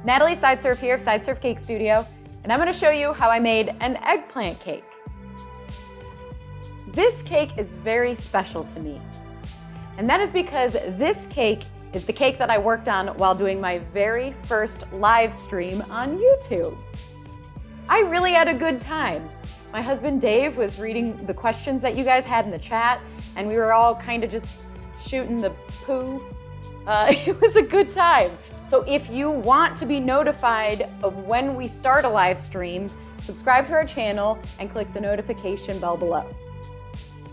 Natalie Sideserf here of Sideserf Cake Studio, and I'm going to show you how I made an eggplant cake. This cake is very special to me, and that is because this cake is the cake that I worked on while doing my very first live stream on YouTube. I really had a good time. My husband Dave was reading the questions that you guys had in the chat, and we were all kind of just shooting the poo. It was a good time. So if you want to be notified of when we start a live stream, subscribe to our channel and click the notification bell below.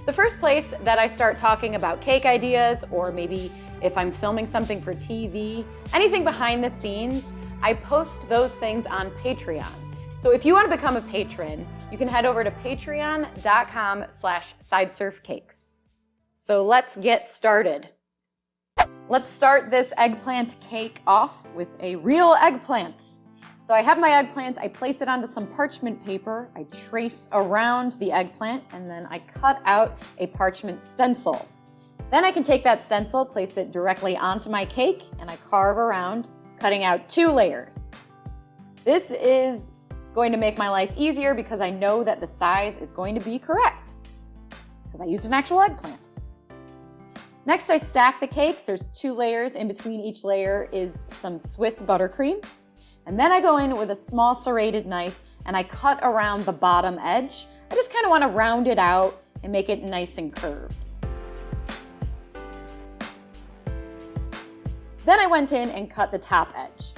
The first place that I start talking about cake ideas, or maybe if I'm filming something for TV, anything behind the scenes, I post those things on Patreon. So if you want to become a patron, you can head over to patreon.com/sidesurfcakes. So let's get started. Let's start this eggplant cake off with a real eggplant. So I have my eggplant, I place it onto some parchment paper, I trace around the eggplant, and then I cut out a parchment stencil. Then I can take that stencil, place it directly onto my cake, and I carve around, cutting out 2 layers. This is going to make my life easier because I know that the size is going to be correct, because I used an actual eggplant. Next, I stack the cakes. There's 2 layers. In between each layer is some Swiss buttercream. And then I go in with a small serrated knife and I cut around the bottom edge. I just kind of want to round it out and make it nice and curved. Then I went in and cut the top edge.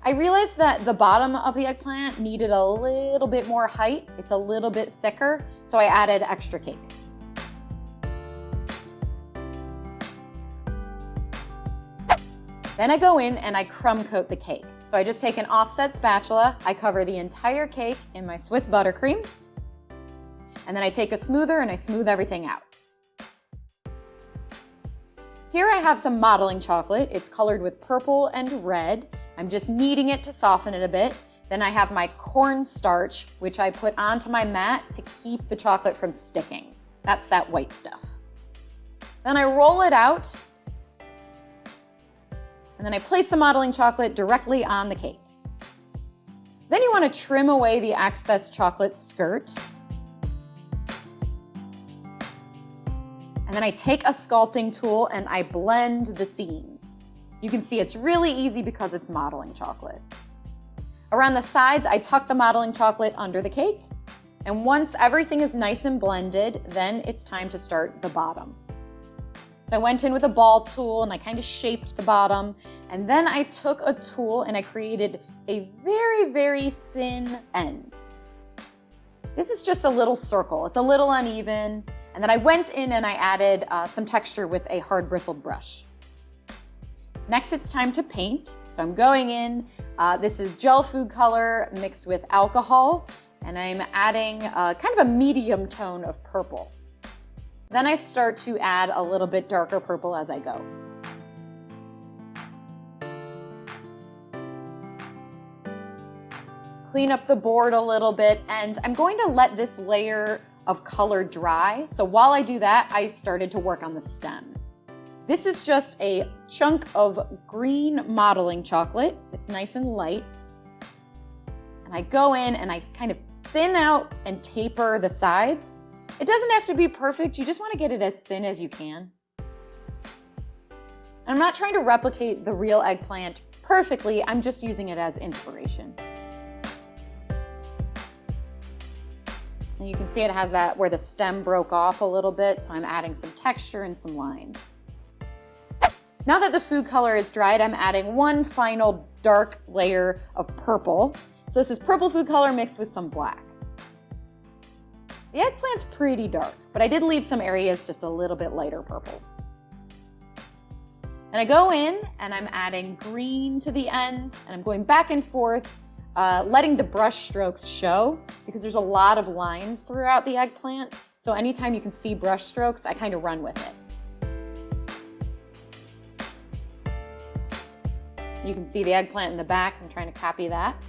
I realized that the bottom of the eggplant needed a little bit more height. It's a little bit thicker, so I added extra cake. Then I go in and I crumb coat the cake. So I just take an offset spatula, I cover the entire cake in my Swiss buttercream, and then I take a smoother and I smooth everything out. Here I have some modeling chocolate. It's colored with purple and red. I'm just kneading it to soften it a bit. Then I have my cornstarch, which I put onto my mat to keep the chocolate from sticking. That's that white stuff. Then I roll it out, and then I place the modeling chocolate directly on the cake. Then you want to trim away the excess chocolate skirt. And then I take a sculpting tool and I blend the seams. You can see it's really easy because it's modeling chocolate. Around the sides, I tuck the modeling chocolate under the cake. And once everything is nice and blended, then it's time to start the bottom. So I went in with a ball tool and I kind of shaped the bottom. And then I took a tool and I created a very, very thin end. This is just a little circle. It's a little uneven. And then I went in and I added some texture with a hard bristled brush. Next, it's time to paint. So I'm going in. This is gel food color mixed with alcohol. And I'm adding kind of a medium tone of purple. Then I start to add a little bit darker purple as I go. Clean up the board a little bit, and I'm going to let this layer of color dry. So while I do that, I started to work on the stem. This is just a chunk of green modeling chocolate. It's nice and light. And I go in and I kind of thin out and taper the sides. It doesn't have to be perfect, you just want to get it as thin as you can. I'm not trying to replicate the real eggplant perfectly, I'm just using it as inspiration. And you can see it has that where the stem broke off a little bit, so I'm adding some texture and some lines. Now that the food color is dried, I'm adding one final dark layer of purple. So this is purple food color mixed with some black. The eggplant's pretty dark, but I did leave some areas just a little bit lighter purple. And I go in and I'm adding green to the end, and I'm going back and forth, letting the brush strokes show because there's a lot of lines throughout the eggplant. So anytime you can see brush strokes, I kind of run with it. You can see the eggplant in the back. I'm trying to copy that.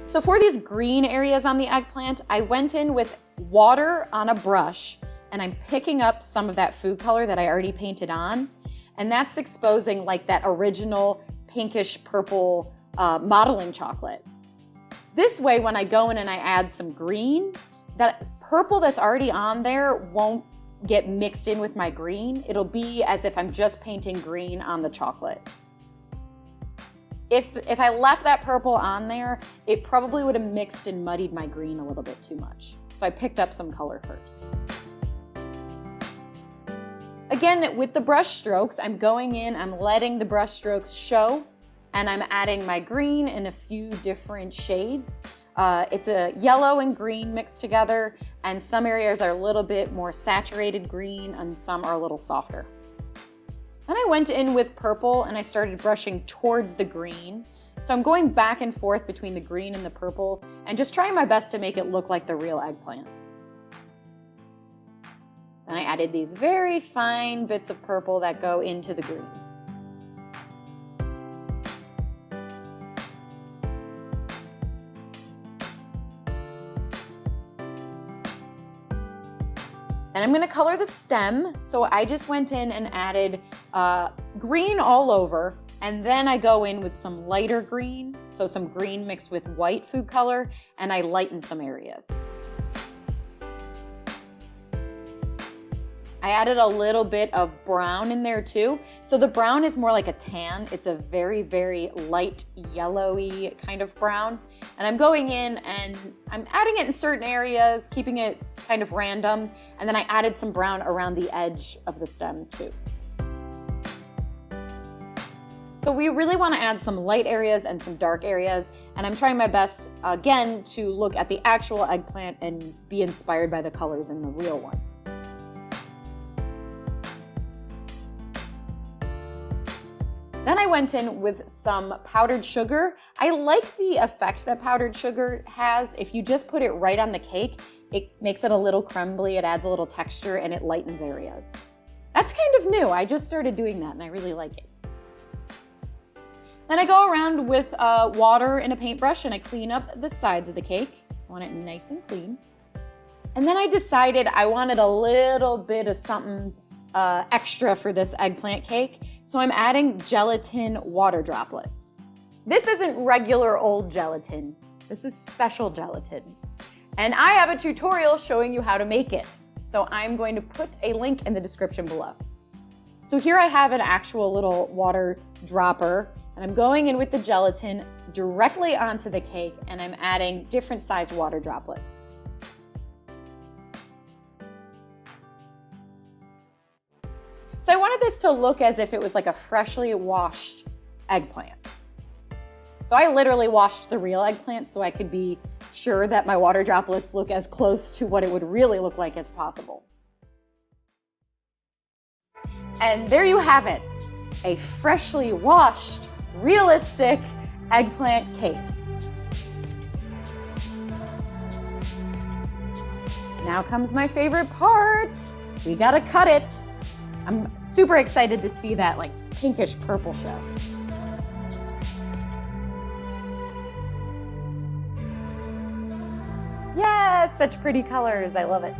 So for these green areas on the eggplant, I went in with water on a brush and I'm picking up some of that food color that I already painted on. and that's exposing like that original pinkish purple modeling chocolate. This way, when I go in and I add some green, that purple that's already on there won't get mixed in with my green. It'll be as if I'm just painting green on the chocolate. If I left that purple on there, it probably would have mixed and muddied my green a little bit too much. So I picked up some color first. Again, with the brush strokes, I'm going in, I'm letting the brush strokes show, and I'm adding my green in a few different shades. It's a yellow and green mixed together, and some areas are a little bit more saturated green and some are a little softer. Then I went in with purple and I started brushing towards the green. So I'm going back and forth between the green and the purple and just trying my best to make it look like the real eggplant. Then I added these very fine bits of purple that go into the green. Then I'm gonna color the stem, so I just went in and added green all over, and then I go in with some lighter green, so some green mixed with white food color, and I lighten some areas. I added a little bit of brown in there too. So the brown is more like a tan. It's a very, very light yellowy kind of brown. And I'm going in and I'm adding it in certain areas, keeping it kind of random. And then I added some brown around the edge of the stem too. So we really want to add some light areas and some dark areas. And I'm trying my best, again, to look at the actual eggplant and be inspired by the colors in the real one. Then I went in with some powdered sugar. I like the effect that powdered sugar has. If you just put it right on the cake, it makes it a little crumbly, it adds a little texture, and it lightens areas. That's kind of new. I just started doing that and I really like it. Then I go around with water and a paintbrush and I clean up the sides of the cake. I want it nice and clean. And then I decided I wanted a little bit of something extra for this eggplant cake. So I'm adding gelatin water droplets. This isn't regular old gelatin. This is special gelatin. And I have a tutorial showing you how to make it. So I'm going to put a link in the description below. So here I have an actual little water dropper, and I'm going in with the gelatin directly onto the cake, and I'm adding different size water droplets. So I wanted this to look as if it was like a freshly washed eggplant. So I literally washed the real eggplant so I could be sure that my water droplets look as close to what it would really look like as possible. And there you have it, a freshly washed, realistic eggplant cake. Now comes my favorite part. We gotta cut it. I'm super excited to see that like pinkish purple show. Yes, such pretty colors, I love it.